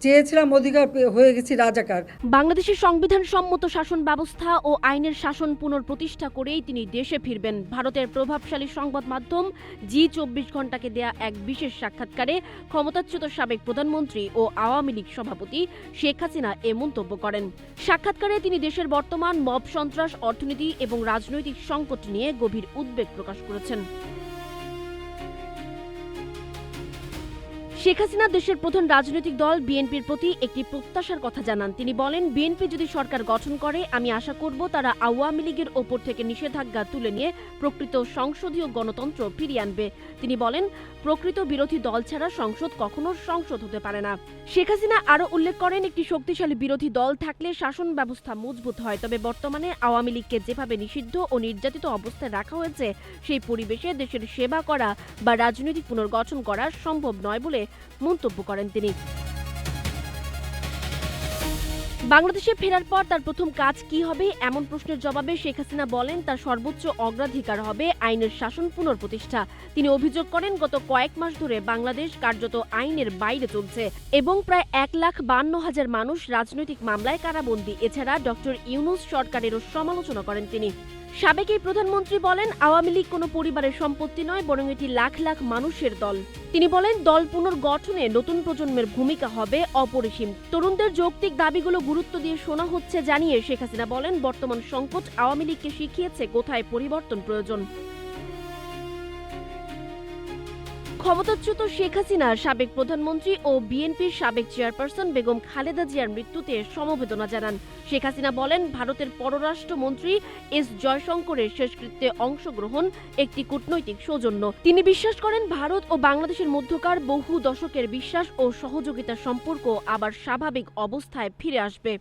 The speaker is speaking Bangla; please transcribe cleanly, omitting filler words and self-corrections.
চেয়েছিলাম অধিকার হয়ে গেছি রাজাকার। বাংলাদেশের সংবিধান সম্মত শাসন ব্যবস্থা ও আইনের শাসন পুনঃপ্রতিষ্ঠা করেই তিনি দেশে ফিরবেন। ভারতের প্রভাবশালী সংবাদ মাধ্যম জি24 ঘণ্টাকে দেয়া এক বিশেষ সাক্ষাৎকারে ক্ষমতাচ্যুত সাবেক প্রধানমন্ত্রী ও আওয়ামী লীগ সভাপতি শেখ হাসিনা এ মন্তব্য করেন। সাক্ষাৎকারে তিনি দেশের বর্তমান মব সন্ত্রাস, অর্থনীতি এবং রাজনৈতিক সংকট নিয়ে গভীর উদ্বেগ প্রকাশ করেছেন। শেখ হাসিনা দেশের প্রধান রাজনৈতিক দল বিএনপির প্রতি একটি প্রত্যাশার কথা জানান। তিনি বলেন, বিএনপি যদি সরকার গঠন করে, আমি আশা করব তারা আওয়ামী লীগের ওপর থেকে নিষেধাজ্ঞা তুলে নিয়ে প্রকৃত সংসদীয় গণতন্ত্র ফিরিয়ে আনবে। তিনি বলেন, প্রকৃত বিরোধী দল ছাড়া সংসদ কখনো সংসদ হতে পারে না। শেখ হাসিনা আরও উল্লেখ করেন, একটি শক্তিশালী বিরোধী দল থাকলে শাসন ব্যবস্থা মজবুত হয়। তবে বর্তমানে আওয়ামী লীগকে যেভাবে নিষিদ্ধ ও নির্যাতিত অবস্থায় রাখা হয়েছে, সেই পরিবেশে দেশের সেবা করা বা রাজনৈতিক পুনর্গঠন করা সম্ভব নয় বলে মন্তব্য করেন তিনি। বাংলাদেশে ফেরার পর তার প্রথম কাজ কি হবে এমন প্রশ্নের জবাবে শেখ হাসিনা বলেন, তার সর্বোচ্চ অগ্রাধিকার হবে আইনের শাসন পুনঃপ্রতিষ্ঠা। তিনি অভিযোগ করেন, গত কয়েক মাস ধরে বাংলাদেশ কার্যত আইনের বাইরে চলছে এবং প্রায় 1,52,000 মানুষ রাজনৈতিক মামলায় কারাবন্দী। এছাড়া ডক্টর ইউনূস সরকারেরও সমালোচনা করেন তিনি। সাবেক এই প্রধানমন্ত্রী বলেন, আওয়ামী লীগ কোনো পরিবারের সম্পত্তি নয়, বরং এটি লাখ লাখ মানুষের দল। তিনি বলেন, দল পুনর্গঠনে নতুন প্রজন্মের ভূমিকা হবে অপরিসীম। তরুণদের যৌক্তিক দাবিগুলো গুরুত্ব দিয়ে শোনা হচ্ছে জানিয়ে শেখ হাসিনা বলেন, বর্তমান সংকট আওয়ামী লীগকে শিখিয়েছে কোথায় পরিবর্তন প্রয়োজন। ক্ষমতাচ্যুত শেখ হাসিনা সাবেক প্রধানমন্ত্রী ও বিএনপির সাবেক চেয়ারপারসন বেগম খালেদা জিয়ার মৃত্যুতে সমবেদনা জানান। শেখ হাসিনা বলেন, ভারতের পররাষ্ট্রমন্ত্রী এস জয়শঙ্করের শেষকৃত্যে অংশগ্রহণ একটি কূটনৈতিক সৌজন্য। তিনি বিশ্বাস করেন, ভারত ও বাংলাদেশের মধ্যকার বহু দশকের বিশ্বাস ও সহযোগিতার সম্পর্ক আবার স্বাভাবিক অবস্থায় ফিরে আসবে।